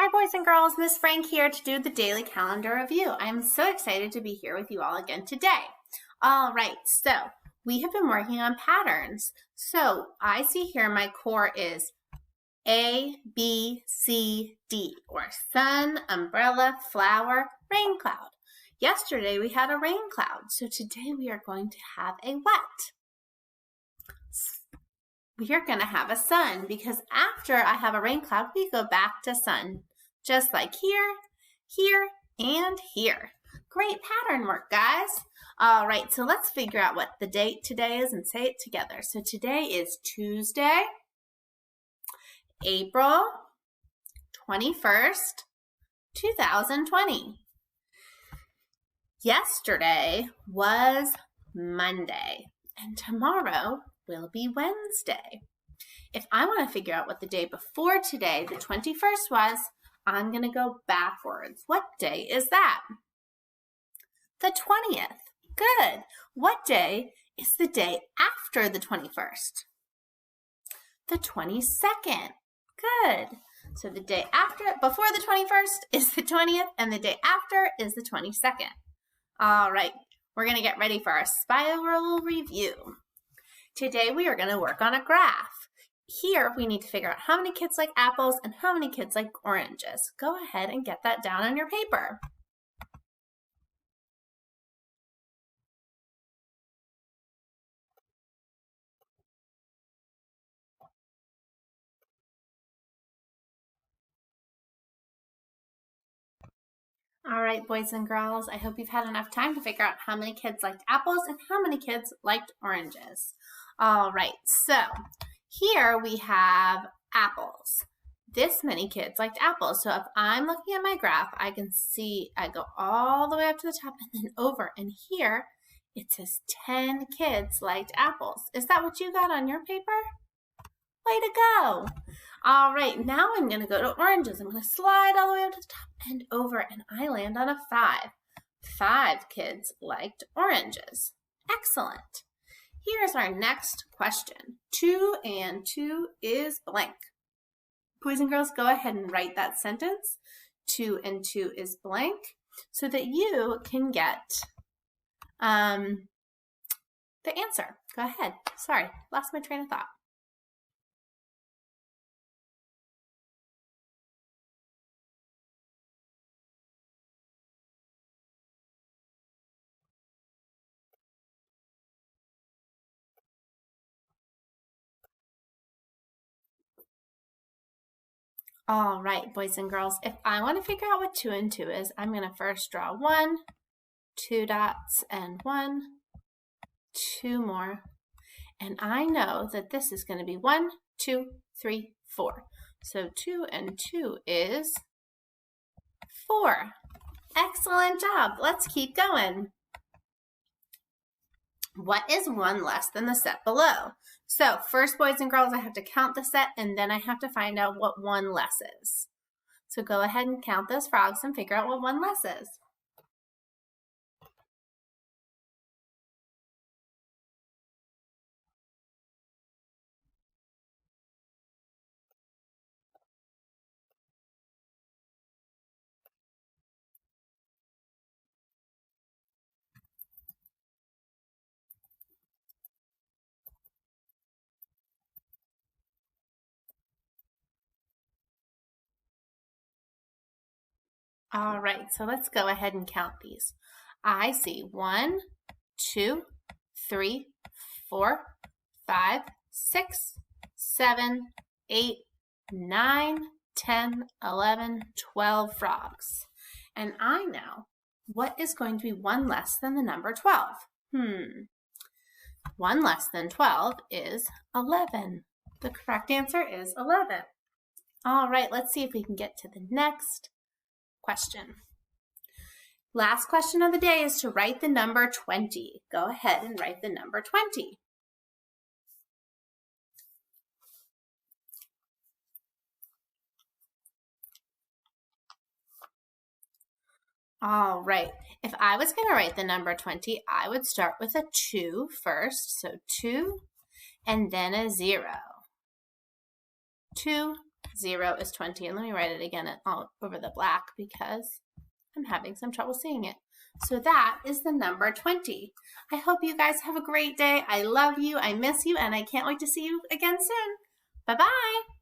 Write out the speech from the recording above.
Hi boys and girls, Miss Frank here to do the daily calendar review. I'm so excited to be here with you all again today. All right, so we have been working on patterns. So I see here my core is A, B, C, D, or sun, umbrella, flower, rain cloud. Yesterday we had a rain cloud, so today we are going to have a what? We are going to have a sun because after I have a rain cloud, we go back to sun. Just like here, here, and here. Great pattern work, guys. All right, so let's figure out what the date today is and say it together. So today is Tuesday, April 21st, 2020. Yesterday was Monday, and tomorrow will be Wednesday. If I want to figure out what the day before today, the 21st, was, I'm going to go backwards. What day is that? The 20th. Good. What day is the day after the 21st? The 22nd. Good. So the day after, before the 21st is the 20th, and the day after is the 22nd. All right, we're going to get ready for our spiral review. Today we are going to work on a graph. Here we need to figure out how many kids like apples and how many kids like oranges. Go ahead and get that down on your paper. All right, boys and girls, I hope you've had enough time to figure out how many kids liked apples and how many kids liked oranges. All right, so here we have apples. This many kids liked apples. So if I'm looking at my graph, I can see I go all the way up to the top and then over. And here it says 10 kids liked apples. Is that what you got on your paper? Way to go. All right, now I'm going to go to oranges. I'm going to slide all the way up to the top and over, and I land on a 5. 5 kids liked oranges. Excellent. Here's our next question. 2 and 2 is blank. Boys and girls, go ahead and write that sentence. 2 and 2 is blank so that you can get the answer. Go ahead. Sorry, lost my train of thought. All right, boys and girls, if I want to figure out what 2 and 2 is, I'm going to first draw 1, 2 dots, and 1, 2 more. And I know that this is going to be 1, 2, 3, 4. So 2 and 2 is 4. Excellent job. Let's keep going. What is 1 less than the set below? So first, boys and girls, I have to count the set, and then I have to find out what 1 less is. So go ahead and count those frogs and figure out what 1 less is. All right, so let's go ahead and count these. I see 1, 2, 3, 4, 5, 6, 7, 8, 9, 10, 11, 12 frogs. And I know what is going to be 1 less than the number 12. 1 less than 12 is 11. The correct answer is 11. All right, let's see if we can get to the next question. Last question of the day is to write the number 20. Go ahead and write the number 20. All right, if I was going to write the number 20, I would start with a 2 first. So 2 and then a 0. 2, 0 is 20. And let me write it again all over the black because I'm having some trouble seeing it. So that is the number 20. I hope you guys have a great day. I love you. I miss you. And I can't wait to see you again soon. Bye-bye.